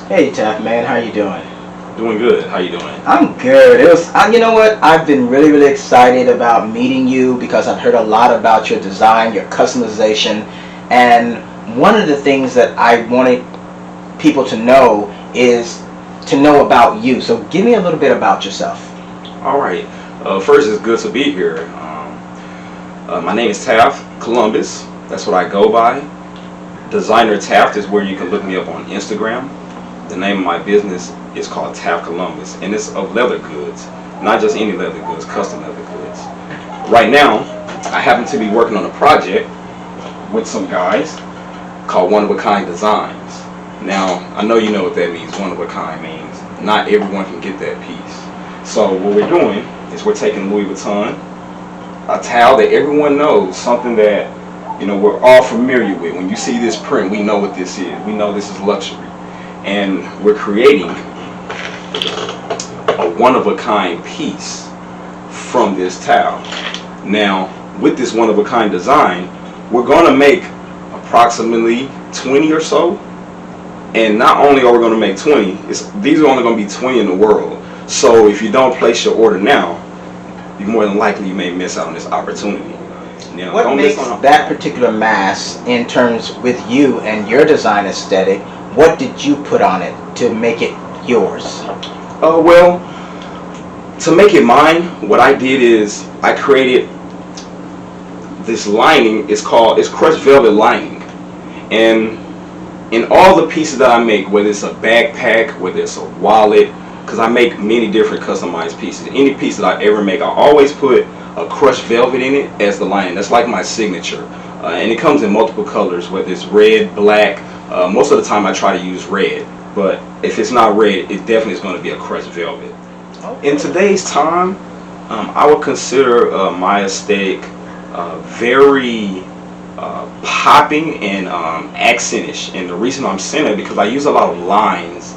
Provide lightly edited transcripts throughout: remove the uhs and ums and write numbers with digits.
Hey Taff, man, how you doing? Doing good. How you doing? I'm good. You know what? I've been really, really excited about meeting you because I've heard a lot about your design, your customization, and one of the things that I wanted people to know is to know about you. So give me a little bit about yourself. All right. First, it's good to be here. My name is Taft Columbus. That's what I go by. Designer Taft is where you can look me up on Instagram. The name of my business is called Taft Columbus, and it's of leather goods, not just any leather goods, custom leather goods. Right now, I happen to be working on a project with some guys called One of a Kind Designs. Now, I know you know what that means. One of a kind means not everyone can get that piece. So what we're doing is we're taking Louis Vuitton, a towel that everyone knows, something that we're all familiar with. When you see this print, we know what this is. We know this is luxury. And we're creating a one-of-a-kind piece from this towel. Now, with this one-of-a-kind design, we're going to make approximately 20 or so. And not only are we going to make 20, these are only going to be 20 in the world. So if you don't place your order now, you more than likely you may miss out on this opportunity. Now, What makes that particular mask, in terms with you and your design aesthetic, what did you put on it to make it yours? Well, to make it mine, what I did is I created this lining. It's crushed velvet lining, and in all the pieces that I make, whether it's a backpack, whether it's a wallet, because I make many different customized pieces. Any piece that I ever make, I always put a crushed velvet in it as the lining. That's like my signature, and it comes in multiple colors, whether it's red, black. Most of the time I try to use red, but if it's not red, it definitely is going to be a crushed velvet. Okay. In today's time, I would consider my aesthetic very popping and accentish. And the reason I'm saying it because I use a lot of lines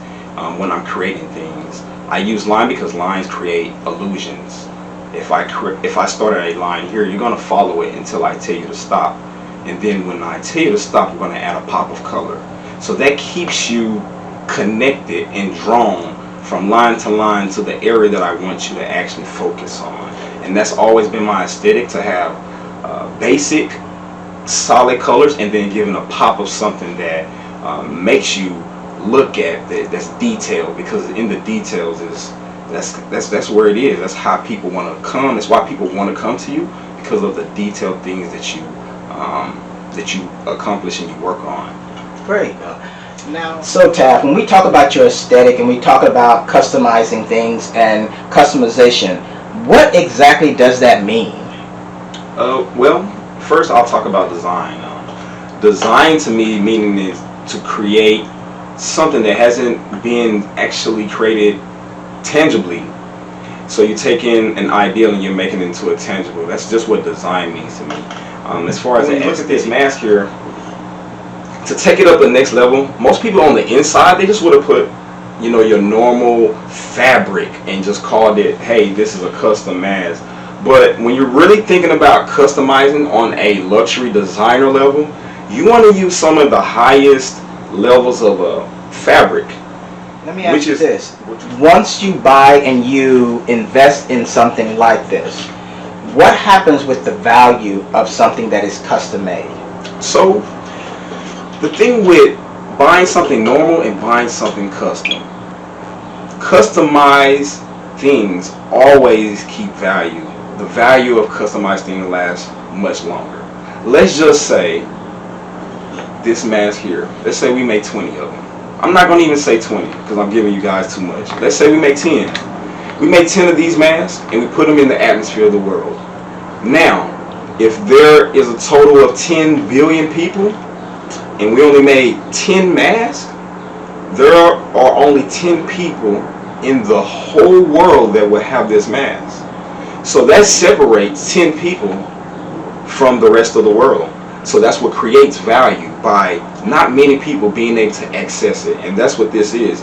when I'm creating things. I use line because lines create illusions. If I start at a line here, you're going to follow it until I tell you to stop. And then when I tell you to stop, we're going to add a pop of color. So that keeps you connected and drawn from line to line to the area that I want you to actually focus on. And that's always been my aesthetic, to have basic, solid colors and then giving a pop of something that makes you look at that's detailed, because in the details that's where it is. That's how people want to come. That's why people want to come to you, because of the detailed things that you accomplish and you work on. Great. So Taff, when we talk about your aesthetic and we talk about customizing things and customization, what exactly does that mean? Well, first I'll talk about design. Design to me meaning is to create something that hasn't been actually created tangibly. So you're taking an ideal and you're making it into a tangible. That's just what design means to me. As far as look at this mask here, to take it up the next level, most people on the inside, they just would have put, your normal fabric and just called it, hey, this is a custom mask. But when you're really thinking about customizing on a luxury designer level, you want to use some of the highest levels of fabric. Let me ask you this. Once you buy and you invest in something like this, what happens with the value of something that is custom made? So, the thing with buying something normal and buying something custom, customized things always keep value. The value of customized things lasts much longer. Let's just say this mask here, let's say we make 20 of them. I'm not going to even say 20 because I'm giving you guys too much. Let's say we make 10. We make 10 of these masks and we put them in the atmosphere of the world. Now, if there is a total of 10 billion people and we only made 10 masks, there are only 10 people in the whole world that would have this mask. So that separates 10 people from the rest of the world. So that's what creates value, by not many people being able to access it. And that's what this is.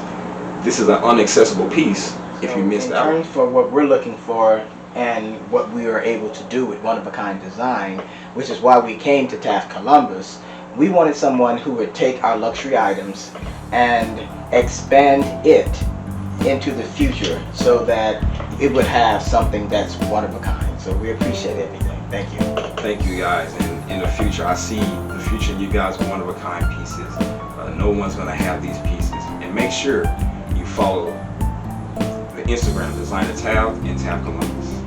This is an unaccessible piece if you missed out. In terms for what we're looking for and what we were able to do with one-of-a-kind design, which is why we came to Taft Columbus, We wanted someone who would take our luxury items and expand it into the future so that it would have something that's one of a kind. So we appreciate everything. Thank you. Thank you guys. And in the future, I see the future you guys with one of a kind pieces. No one's gonna have these pieces. And make sure you follow the Instagram designer Taft and Taft Columbus.